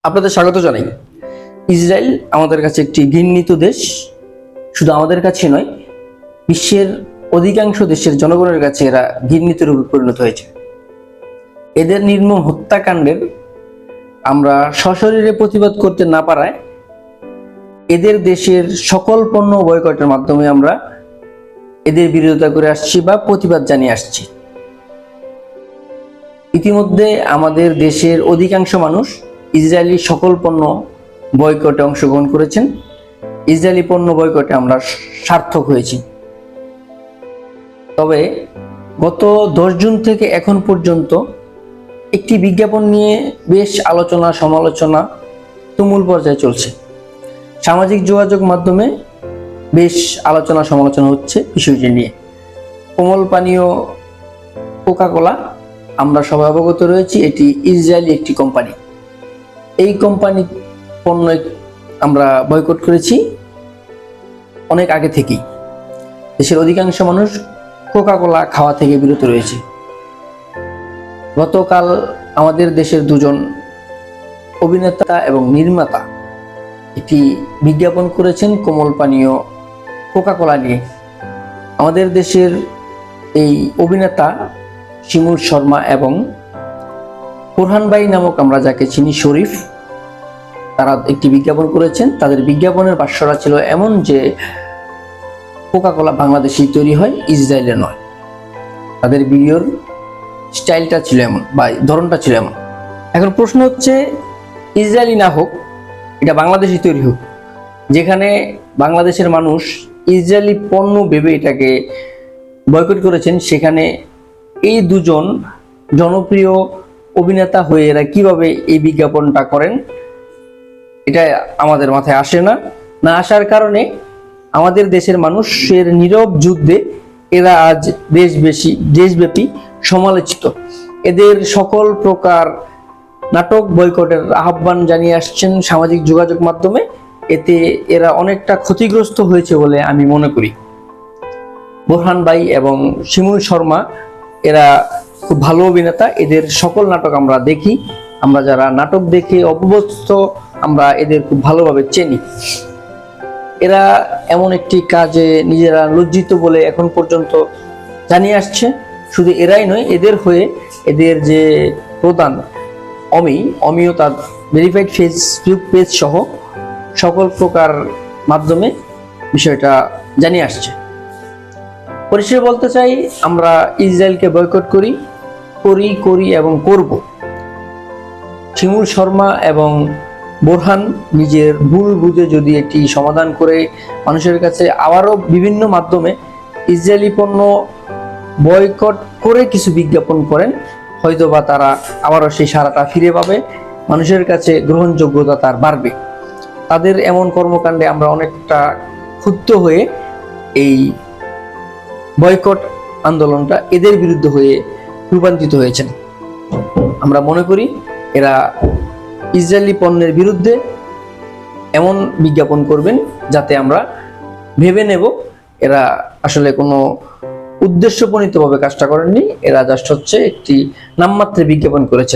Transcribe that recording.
আপনাদের স্বাগত জানাই। ইসরায়েল আমাদের কাছে একটি ঘৃণিত দেশ। শুধু আমাদের কাছে নয়, বিশ্বের অধিকাংশ দেশের জনগণের কাছে এরা ঘৃণিত রূপে পরিণত হয়েছে। এদের নির্মম হত্যাকাণ্ডের আমরা সশরীরে প্রতিবাদ করতে না পারায় এদের দেশের সকল পণ্য বয়কটের মাধ্যমে আমরা এদের বিরোধিতা করে আসছি বা প্রতিবাদ জানিয়ে আসছি। ইতিমধ্যে আমাদের দেশের অধিকাংশ মানুষ ইসরায়েলি সকল পণ্য বয়কটে অংশগ্রহণ করেছেন। ইসরায়েলি পণ্য বয়কটে আমরা সার্থক হয়েছি। তবে গত 10 জুন থেকে এখন পর্যন্ত একটি বিজ্ঞাপন নিয়ে বেশ আলোচনা সমালোচনা তুমুল পর্যায়ে চলছে। সামাজিক যোগাযোগ মাধ্যমে বেশ আলোচনা সমালোচনা হচ্ছে বিষয়টি নিয়ে। কোমল পানীয় কোকা-কোলা, আমরা সবাই অবগত রয়েছি এটি ইসরায়েলি একটি কোম্পানি। এই কোম্পানি পণ্য আমরা বয়কট করেছি অনেক আগে থেকেই। দেশের অধিকাংশ মানুষ কোকা-কোলা খাওয়া থেকে বিরত রয়েছে। গতকাল আমাদের দেশের দুজন অভিনেতা এবং নির্মাতা একটি বিজ্ঞাপন করেছেন কোমল পানীয় কোকা-কোলা নিয়ে। আমাদের দেশের এই অভিনেতা শিমুল শর্মা এবং বোরহান ভাই নামক আমরা যাকে চিনি শরীফ, তারা একটি বিজ্ঞাপন করেছেন। তাদের বিজ্ঞাপনের ভাষ্যটা ছিল এমন যে কোকা-কোলা বাংলাদেশেই তৈরি হয়, ইসরায়েলে নয়। তাদের ভিডিওর স্টাইলটা ছিল এমন বা ধরনটা ছিল এমন। এখন প্রশ্ন হচ্ছে, ইসরায়েলি না হোক, এটা বাংলাদেশে তৈরি হোক, যেখানে বাংলাদেশের মানুষ ইসরায়েলি পণ্য ভেবে এটাকে বয়কট করেছেন, সেখানে এই দুজন জনপ্রিয় অভিনেতা হয়ে এরা কিভাবে এই বিজ্ঞাপনটা করেন, এটা আমাদের মাথায় আসে না। না আসার কারণে আমাদের দেশের মানুষের নীরব যুদ্ধে এরা আজ দেশব্যাপী সমালোচিত। এদের সকল প্রকার নাটক বয়কটের আহ্বান জানিয়ে আসছেন সামাজিক যোগাযোগ মাধ্যমে। এতে এরা অনেকটা ক্ষতিগ্রস্ত হয়েছে বলে আমি মনে করি। বোরহান ভাই এবং শিমুল শর্মা এরা খুব ভালো অভিনেতা। এদের সকল নাটক আমরা দেখি। আমরা যারা নাটক দেখে অভ্যস্ত, আমরা এদের খুব ভালোভাবে চিনি। এরা এমন একটি কাজে নিজেরা লজ্জিত বলে এখন পর্যন্ত জানিয়ে আসছে। শুধু এরাই নয়, এদের হয়ে এদের যে প্রধান অমিও তার ভেরিফাইড ফেসবুক পেজ সহ সকল প্রকার মাধ্যমে বিষয়টা জানিয়ে আসছে। পরিশেষে বলতে চাই, আমরা ইসরায়েলকে বয়কট করি এবং করব। শিমুল শর্মা এবং বোরহান নিজের ভুল বুঝে যদি এটি সমাধান করে মানুষের কাছে আবারও বিভিন্ন মাধ্যমে ইসরায়েলি পণ্য বয়কট করে কিছু বিজ্ঞাপন করেন, হয়তোবা তারা আবারও সেই সারাটা ফিরে পাবে, মানুষের কাছে গ্রহণযোগ্যতা তার বাড়বে। তাদের এমন কর্মকাণ্ডে আমরা অনেকটা ক্ষুব্ধ হয়ে এই বয়কট আন্দোলনটা এদের বিরুদ্ধে হয়ে রূপান্তরিত হয়েছেন। আমরা মনে করি এরা ইসরায়েলি পণ্যের বিরুদ্ধে এমন বিজ্ঞাপন করবেন যাতে আমরা ভেবে নেব এরা আসলে কোনো উদ্দেশ্যপ্রণীতভাবে কাজটা করেননি, এরা জাস্ট হচ্ছে একটি নামমাত্র বিজ্ঞাপন করেছে।